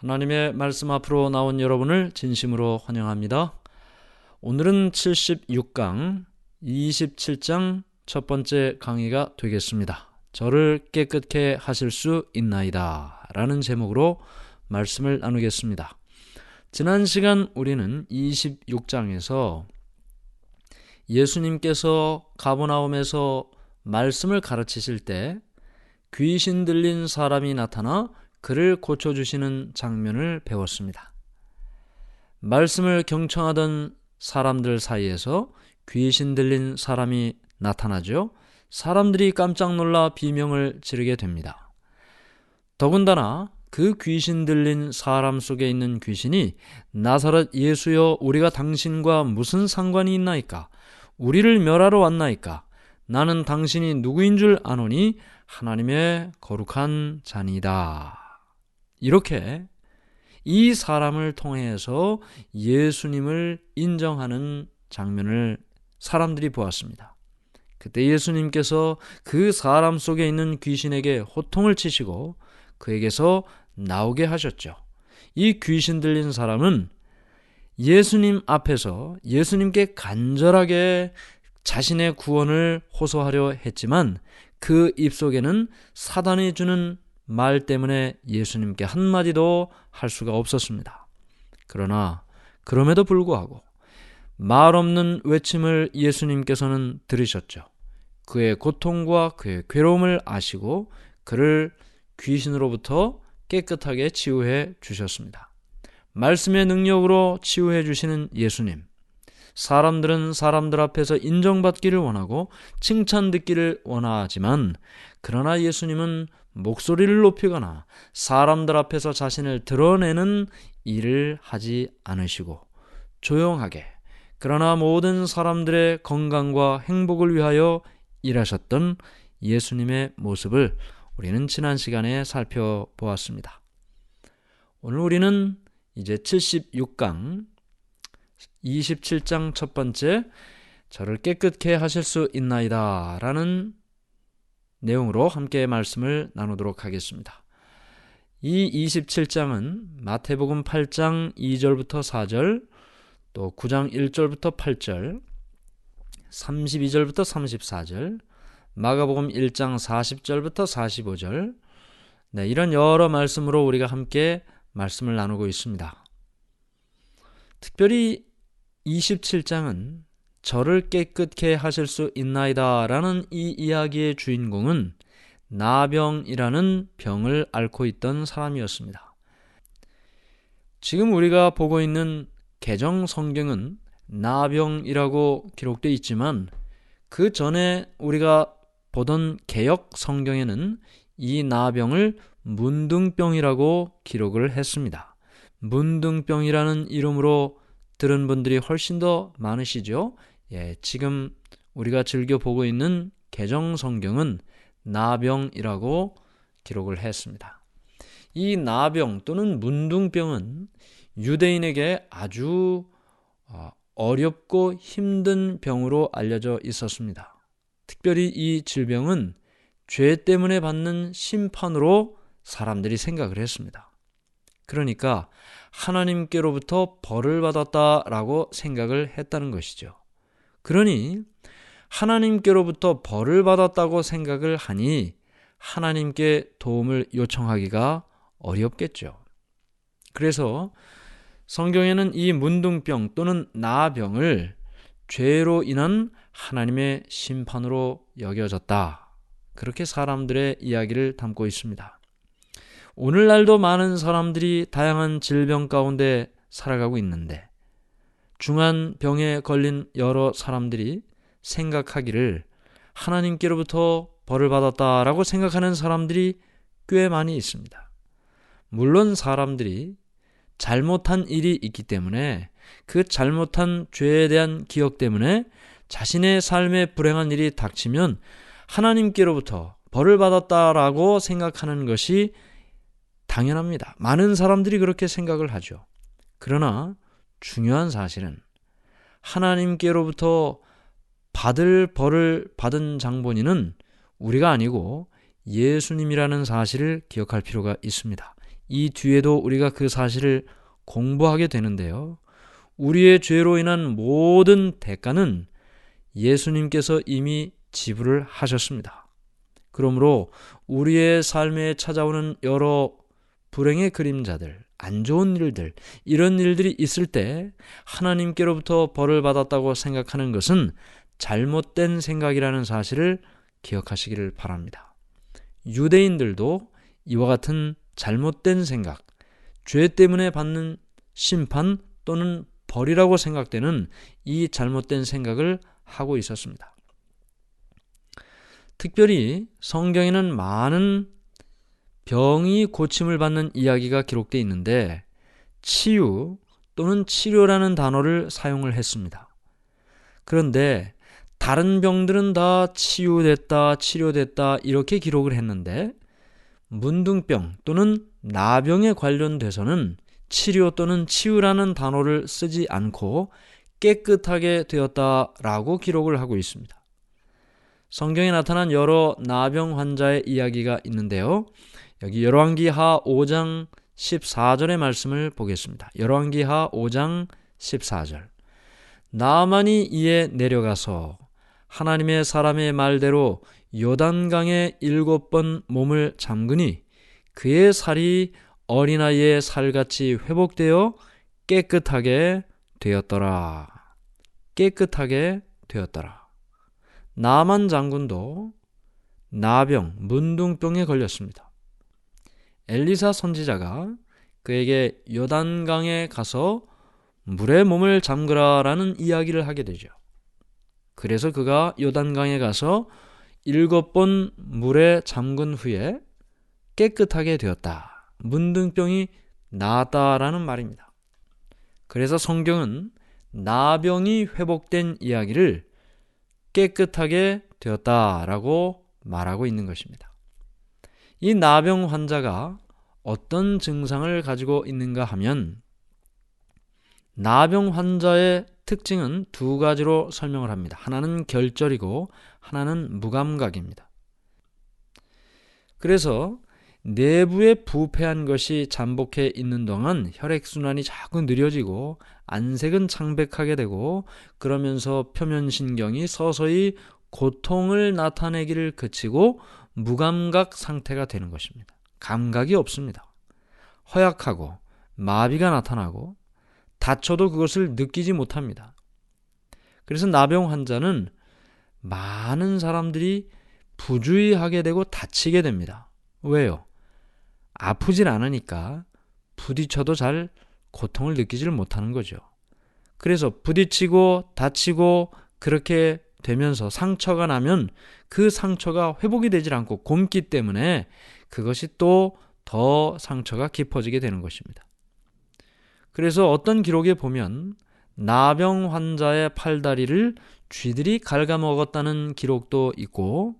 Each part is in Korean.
하나님의 말씀 앞으로 나온 여러분을 진심으로 환영합니다. 오늘은 76강 27장 첫 번째 강의가 되겠습니다. 저를 깨끗게 하실 수 있나이다 라는 제목으로 말씀을 나누겠습니다. 지난 시간 우리는 26장에서 예수님께서 가버나움에서 말씀을 가르치실 때 귀신 들린 사람이 나타나 그를 고쳐주시는 장면을 배웠습니다. 말씀을 경청하던 사람들 사이에서 귀신 들린 사람이 나타나죠. 사람들이 깜짝 놀라 비명을 지르게 됩니다. 더군다나 그 귀신 들린 사람 속에 있는 귀신이 나사렛 예수여 우리가 당신과 무슨 상관이 있나이까? 우리를 멸하러 왔나이까? 나는 당신이 누구인 줄 아노니 하나님의 거룩한 자니다. 이렇게 이 사람을 통해서 예수님을 인정하는 장면을 사람들이 보았습니다. 그때 예수님께서 그 사람 속에 있는 귀신에게 호통을 치시고 그에게서 나오게 하셨죠. 이 귀신 들린 사람은 예수님 앞에서 예수님께 간절하게 자신의 구원을 호소하려 했지만 그 입속에는 사단이 주는 말 때문에 예수님께 한마디도 할 수가 없었습니다. 그러나 그럼에도 불구하고 말 없는 외침을 예수님께서는 들으셨죠. 그의 고통과 그의 괴로움을 아시고 그를 귀신으로부터 깨끗하게 치유해 주셨습니다. 말씀의 능력으로 치유해 주시는 예수님. 사람들은 사람들 앞에서 인정받기를 원하고 칭찬 듣기를 원하지만 그러나 예수님은 목소리를 높이거나 사람들 앞에서 자신을 드러내는 일을 하지 않으시고 조용하게 그러나 모든 사람들의 건강과 행복을 위하여 일하셨던 예수님의 모습을 우리는 지난 시간에 살펴보았습니다. 오늘 우리는 이제 76강 27장 첫 번째 저를 깨끗게 하실 수 있나이다 라는 내용으로 함께 말씀을 나누도록 하겠습니다. 이 27장은 마태복음 8장 2절부터 4절, 또 9장 1절부터 8절, 32절부터 34절, 마가복음 1장 40절부터 45절, 이런 여러 말씀으로 우리가 함께 말씀을 나누고 있습니다. 특별히 27장은 저를 깨끗게 하실 수 있나이다 라는 이 이야기의 주인공은 나병이라는 병을 앓고 있던 사람이었습니다. 지금 우리가 보고 있는 개정 성경은 나병이라고 기록되어 있지만 그 전에 우리가 보던 개역 성경에는 이 나병을 문둥병이라고 기록을 했습니다. 문둥병이라는 이름으로 들은 분들이 훨씬 더 많으시죠? 지금 우리가 즐겨 보고 있는 개정 성경은 나병이라고 기록을 했습니다. 이 나병 또는 문둥병은 유대인에게 아주 어렵고 힘든 병으로 알려져 있었습니다. 특별히 이 질병은 죄 때문에 받는 심판으로 사람들이 생각을 했습니다. 그러니까 하나님께로부터 벌을 받았다라고 생각을 했다는 것이죠. 그러니 하나님께로부터 벌을 받았다고 생각을 하니 하나님께 도움을 요청하기가 어렵겠죠. 그래서 성경에는 이 문둥병 또는 나병을 죄로 인한 하나님의 심판으로 여겨졌다. 그렇게 사람들의 이야기를 담고 있습니다. 오늘날도 많은 사람들이 다양한 질병 가운데 살아가고 있는데 중한 병에 걸린 여러 사람들이 생각하기를 하나님께로부터 벌을 받았다라고 생각하는 사람들이 꽤 많이 있습니다. 물론 사람들이 잘못한 일이 있기 때문에 그 잘못한 죄에 대한 기억 때문에 자신의 삶에 불행한 일이 닥치면 하나님께로부터 벌을 받았다라고 생각하는 것이 당연합니다. 많은 사람들이 그렇게 생각을 하죠. 그러나 중요한 사실은 하나님께로부터 받을 벌을 받은 장본인은 우리가 아니고 예수님이라는 사실을 기억할 필요가 있습니다. 이 뒤에도 우리가 그 사실을 공부하게 되는데요. 우리의 죄로 인한 모든 대가는 예수님께서 이미 지불을 하셨습니다. 그러므로 우리의 삶에 찾아오는 여러 불행의 그림자들, 안 좋은 일들, 이런 일들이 있을 때 하나님께로부터 벌을 받았다고 생각하는 것은 잘못된 생각이라는 사실을 기억하시기를 바랍니다. 유대인들도 이와 같은 잘못된 생각, 죄 때문에 받는 심판 또는 벌이라고 생각되는 이 잘못된 생각을 하고 있었습니다. 특별히 성경에는 많은 병이 고침을 받는 이야기가 기록되어 있는데 치유 또는 치료라는 단어를 사용을 했습니다. 그런데 다른 병들은 다 치유됐다, 치료됐다 이렇게 기록을 했는데 문둥병 또는 나병에 관련돼서는 치료 또는 치유라는 단어를 쓰지 않고 깨끗하게 되었다라고 기록을 하고 있습니다. 성경에 나타난 여러 나병 환자의 이야기가 있는데요. 여기 열왕기하 5장 14절의 말씀을 보겠습니다. 열왕기하 5장 14절. 나아만이 이에 내려가서 하나님의 사람의 말대로 요단강에 7번 몸을 잠그니 그의 살이 어린아이의 살같이 회복되어 깨끗하게 되었더라. 깨끗하게 되었더라. 나만 장군도 나병, 문둥병에 걸렸습니다. 엘리사 선지자가 그에게 요단강에 가서 물에 몸을 잠그라라는 이야기를 하게 되죠. 그래서 그가 요단강에 가서 7번 물에 잠근 후에 깨끗하게 되었다. 문둥병이 나았다라는 말입니다. 그래서 성경은 나병이 회복된 이야기를 깨끗하게 되었다라고 말하고 있는 것입니다. 이 나병 환자가 어떤 증상을 가지고 있는가 하면 나병 환자의 특징은 두 가지로 설명을 합니다. 하나는 결절이고 하나는 무감각입니다. 그래서 내부에 부패한 것이 잠복해 있는 동안 혈액순환이 자꾸 느려지고 안색은 창백하게 되고 그러면서 표면신경이 서서히 고통을 나타내기를 그치고 무감각 상태가 되는 것입니다. 감각이 없습니다. 허약하고 마비가 나타나고 다쳐도 그것을 느끼지 못합니다. 그래서 나병 환자는 많은 사람들이 부주의하게 되고 다치게 됩니다. 왜요? 아프질 않으니까 부딪혀도 잘 고통을 느끼지를 못하는 거죠. 그래서 부딪히고 다치고 그렇게 되면서 상처가 나면 그 상처가 회복이 되질 않고 곪기 때문에 그것이 또 더 상처가 깊어지게 되는 것입니다. 그래서 어떤 기록에 보면 나병 환자의 팔다리를 쥐들이 갉아먹었다는 기록도 있고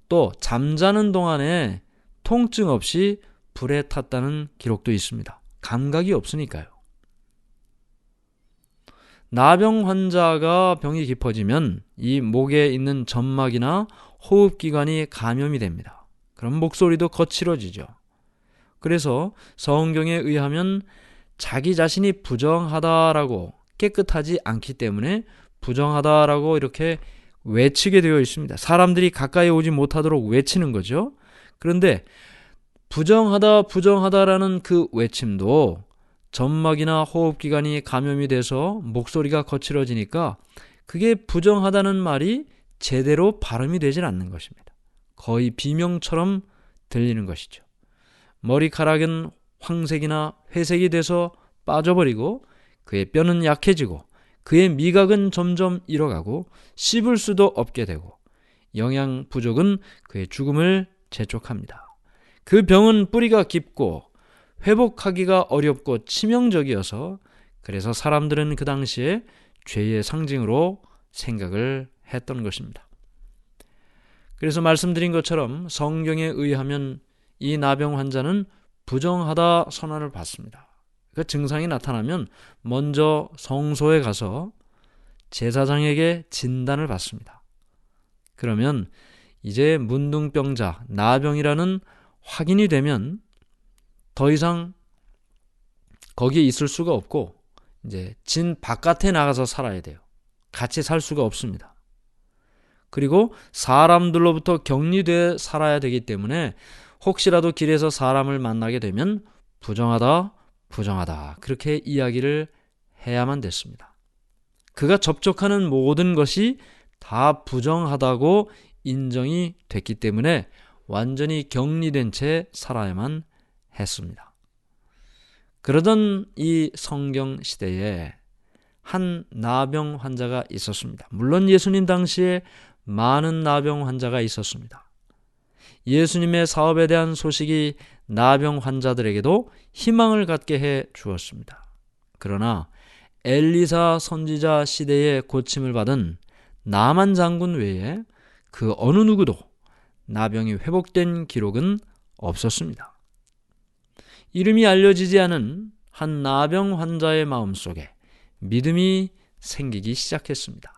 또 잠자는 동안에 통증 없이 불에 탔다는 기록도 있습니다. 감각이 없으니까요. 나병 환자가 병이 깊어지면 이 목에 있는 점막이나 호흡기관이 감염이 됩니다. 그럼 목소리도 거칠어지죠. 그래서 성경에 의하면 자기 자신이 부정하다라고 깨끗하지 않기 때문에 부정하다라고 이렇게 외치게 되어 있습니다. 사람들이 가까이 오지 못하도록 외치는 거죠. 그런데 부정하다, 부정하다라는 그 외침도 점막이나 호흡기관이 감염이 돼서 목소리가 거칠어지니까 그게 부정하다는 말이 제대로 발음이 되질 않는 것입니다. 거의 비명처럼 들리는 것이죠. 머리카락은 황색이나 회색이 돼서 빠져버리고 그의 뼈는 약해지고 그의 미각은 점점 잃어가고 씹을 수도 없게 되고 영양 부족은 그의 죽음을 재촉합니다. 그 병은 뿌리가 깊고 회복하기가 어렵고 치명적이어서 그래서 사람들은 그 당시에 죄의 상징으로 생각을 했던 것입니다. 그래서 말씀드린 것처럼 성경에 의하면 이 나병 환자는 부정하다 선언을 받습니다. 그 증상이 나타나면 먼저 성소에 가서 제사장에게 진단을 받습니다. 그러면 이제 문둥병자, 나병이라는 확인이 되면 더 이상 거기에 있을 수가 없고 이제 진 바깥에 나가서 살아야 돼요. 같이 살 수가 없습니다. 그리고 사람들로부터 격리돼 살아야 되기 때문에 혹시라도 길에서 사람을 만나게 되면 부정하다, 부정하다 그렇게 이야기를 해야만 됐습니다. 그가 접촉하는 모든 것이 다 부정하다고 인정이 됐기 때문에 완전히 격리된 채 살아야만 했습니다. 그러던 이 성경 시대에 한 나병 환자가 있었습니다. 물론 예수님 당시에 많은 나병 환자가 있었습니다. 예수님의 사업에 대한 소식이 나병 환자들에게도 희망을 갖게 해 주었습니다. 그러나 엘리사 선지자 시대에 고침을 받은 나만 장군 외에 그 어느 누구도 나병이 회복된 기록은 없었습니다. 이름이 알려지지 않은 한 나병 환자의 마음속에 믿음이 생기기 시작했습니다.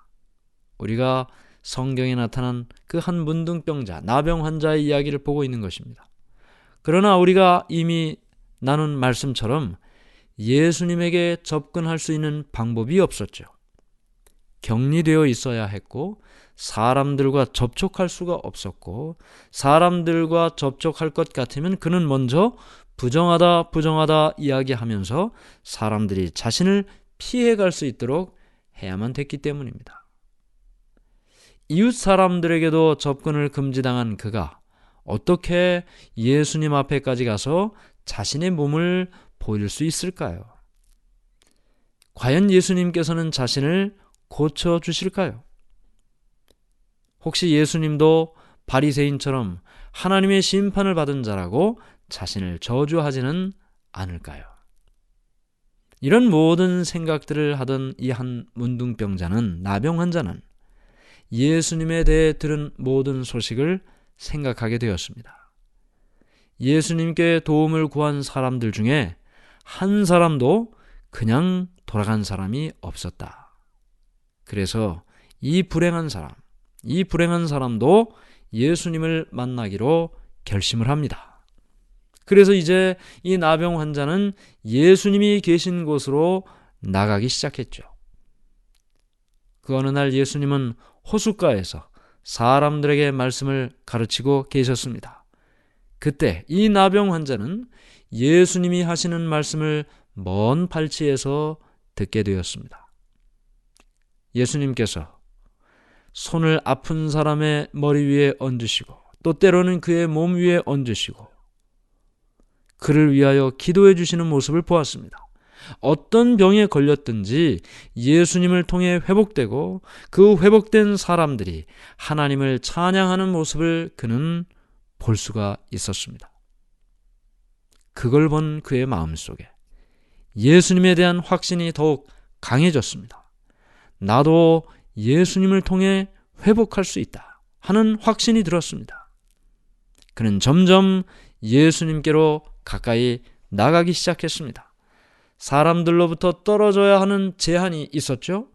우리가 성경에 나타난 그 한 문둥병자, 나병 환자의 이야기를 보고 있는 것입니다. 그러나 우리가 이미 나눈 말씀처럼 예수님에게 접근할 수 있는 방법이 없었죠. 격리되어 있어야 했고 사람들과 접촉할 수가 없었고 사람들과 접촉할 것 같으면 그는 먼저 부정하다 부정하다 이야기하면서 사람들이 자신을 피해갈 수 있도록 해야만 됐기 때문입니다. 이웃 사람들에게도 접근을 금지당한 그가 어떻게 예수님 앞에까지 가서 자신의 몸을 보일 수 있을까요? 과연 예수님께서는 자신을 고쳐주실까요? 혹시 예수님도 바리새인처럼 하나님의 심판을 받은 자라고 자신을 저주하지는 않을까요? 이런 모든 생각들을 하던 이 한 문둥병자는, 나병 환자는 예수님에 대해 들은 모든 소식을 생각하게 되었습니다. 예수님께 도움을 구한 사람들 중에 한 사람도 그냥 돌아간 사람이 없었다. 그래서 이 불행한 사람도 예수님을 만나기로 결심을 합니다. 그래서 이제 이 나병 환자는 예수님이 계신 곳으로 나가기 시작했죠. 그 어느 날 예수님은 호숫가에서 사람들에게 말씀을 가르치고 계셨습니다. 그때 이 나병 환자는 예수님이 하시는 말씀을 먼 발치에서 듣게 되었습니다. 예수님께서 손을 아픈 사람의 머리 위에 얹으시고 또 때로는 그의 몸 위에 얹으시고 그를 위하여 기도해 주시는 모습을 보았습니다. 어떤 병에 걸렸든지 예수님을 통해 회복되고 그 회복된 사람들이 하나님을 찬양하는 모습을 그는 볼 수가 있었습니다. 그걸 본 그의 마음속에 예수님에 대한 확신이 더욱 강해졌습니다. 나도 예수님을 통해 회복할 수 있다 하는 확신이 들었습니다. 그는 점점 예수님께로 가까이 나가기 시작했습니다. 사람들로부터 떨어져야 하는 제한이 있었죠.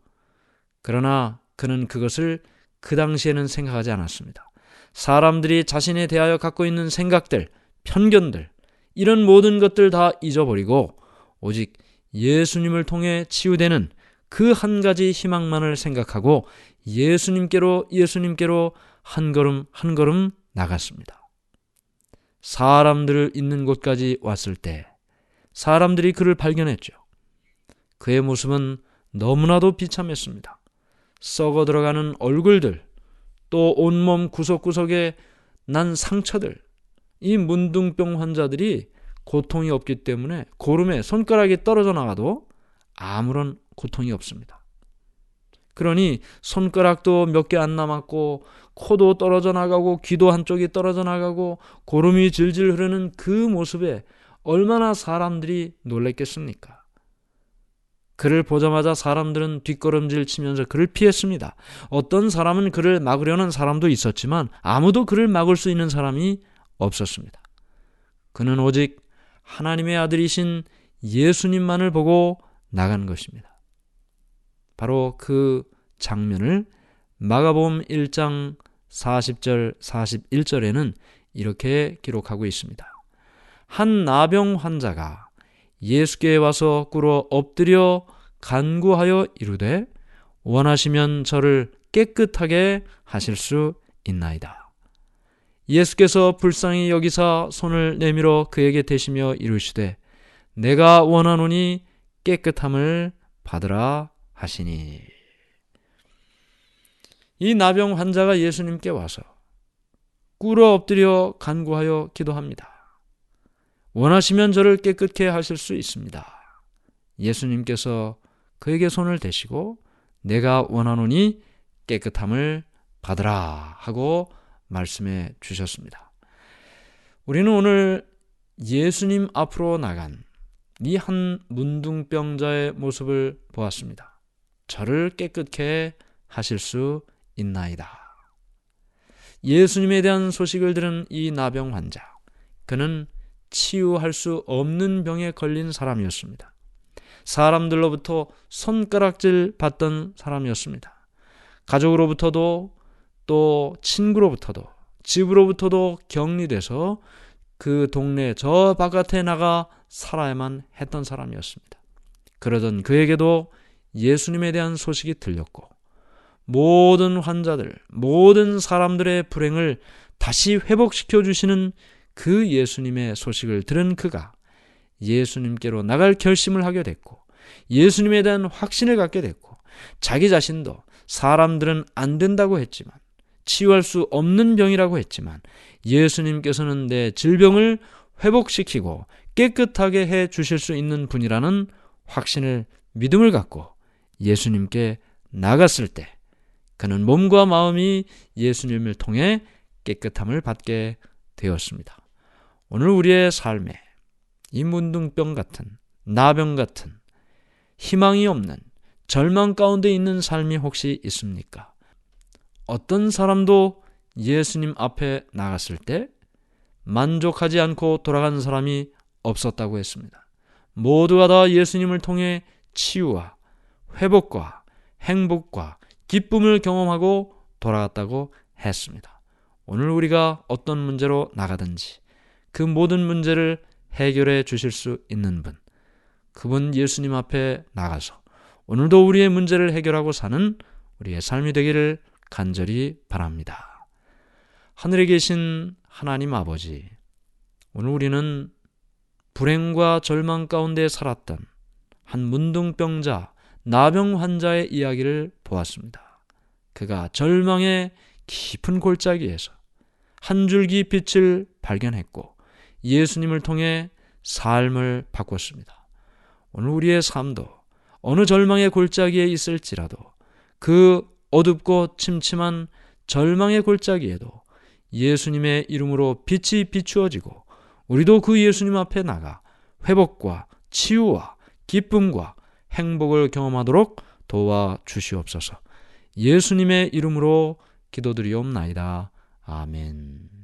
그러나 그는 그것을 그 당시에는 생각하지 않았습니다. 사람들이 자신에 대하여 갖고 있는 생각들, 편견들, 이런 모든 것들 다 잊어버리고 오직 예수님을 통해 치유되는 그 한 가지 희망만을 생각하고 예수님께로 한 걸음 한 걸음 나갔습니다. 사람들 있는 곳까지 왔을 때 사람들이 그를 발견했죠. 그의 모습은 너무나도 비참했습니다. 썩어 들어가는 얼굴들, 또 온몸 구석구석에 난 상처들, 이 문둥병 환자들이 고통이 없기 때문에 고름에 손가락이 떨어져 나가도 아무런 고통이 없습니다. 그러니 손가락도 몇 개 안 남았고 코도 떨어져 나가고 귀도 한쪽이 떨어져 나가고 고름이 질질 흐르는 그 모습에 얼마나 사람들이 놀랐겠습니까? 그를 보자마자 사람들은 뒷걸음질 치면서 그를 피했습니다. 어떤 사람은 그를 막으려는 사람도 있었지만 아무도 그를 막을 수 있는 사람이 없었습니다. 그는 오직 하나님의 아들이신 예수님만을 보고 나간 것입니다. 바로 그 장면을 마가복음 1장 40절 41절에는 이렇게 기록하고 있습니다. 한 나병 환자가 예수께 와서 꿇어 엎드려 간구하여 이르되 원하시면 저를 깨끗하게 하실 수 있나이다. 예수께서 불쌍히 여기사 손을 내밀어 그에게 대시며 이르시되 내가 원하노니 깨끗함을 받으라 하시니. 이 나병 환자가 예수님께 와서 꿇어 엎드려 간구하여 기도합니다. 원하시면 저를 깨끗게 하실 수 있습니다. 예수님께서 그에게 손을 대시고 내가 원하노니 깨끗함을 받으라 하고 말씀해 주셨습니다. 우리는 오늘 예수님 앞으로 나간 이 한 문둥병자의 모습을 보았습니다. 저를 깨끗게 하실 수 있나이다. 예수님에 대한 소식을 들은 이 나병 환자, 그는 치유할 수 없는 병에 걸린 사람이었습니다. 사람들로부터 손가락질 받던 사람이었습니다. 가족으로부터도 또 친구로부터도 집으로부터도 격리돼서 그 동네 저 바깥에 나가 살아야만 했던 사람이었습니다. 그러던 그에게도 예수님에 대한 소식이 들렸고 모든 환자들, 모든 사람들의 불행을 다시 회복시켜 주시는 그 예수님의 소식을 들은 그가 예수님께로 나갈 결심을 하게 됐고 예수님에 대한 확신을 갖게 됐고 자기 자신도 사람들은 안 된다고 했지만 치유할 수 없는 병이라고 했지만 예수님께서는 내 질병을 회복시키고 깨끗하게 해 주실 수 있는 분이라는 확신을 믿음을 갖고 예수님께 나갔을 때 그는 몸과 마음이 예수님을 통해 깨끗함을 받게 되었습니다. 오늘 우리의 삶에 이 문둥병 같은 나병 같은 희망이 없는 절망 가운데 있는 삶이 혹시 있습니까? 어떤 사람도 예수님 앞에 나갔을 때 만족하지 않고 돌아간 사람이 없었다고 했습니다. 모두가 다 예수님을 통해 치유와 회복과 행복과 기쁨을 경험하고 돌아갔다고 했습니다. 오늘 우리가 어떤 문제로 나가든지 그 모든 문제를 해결해 주실 수 있는 분, 그분 예수님 앞에 나가서 오늘도 우리의 문제를 해결하고 사는 우리의 삶이 되기를 간절히 바랍니다. 하늘에 계신 하나님 아버지, 오늘 우리는 불행과 절망 가운데 살았던 한 문둥병자, 나병 환자의 이야기를 보았습니다. 그가 절망의 깊은 골짜기에서 한 줄기 빛을 발견했고 예수님을 통해 삶을 바꿨습니다. 오늘 우리의 삶도 어느 절망의 골짜기에 있을지라도 그 어둡고 침침한 절망의 골짜기에도 예수님의 이름으로 빛이 비추어지고 우리도 그 예수님 앞에 나가 회복과 치유와 기쁨과 행복을 경험하도록 도와주시옵소서. 예수님의 이름으로 기도드리옵나이다. 아멘.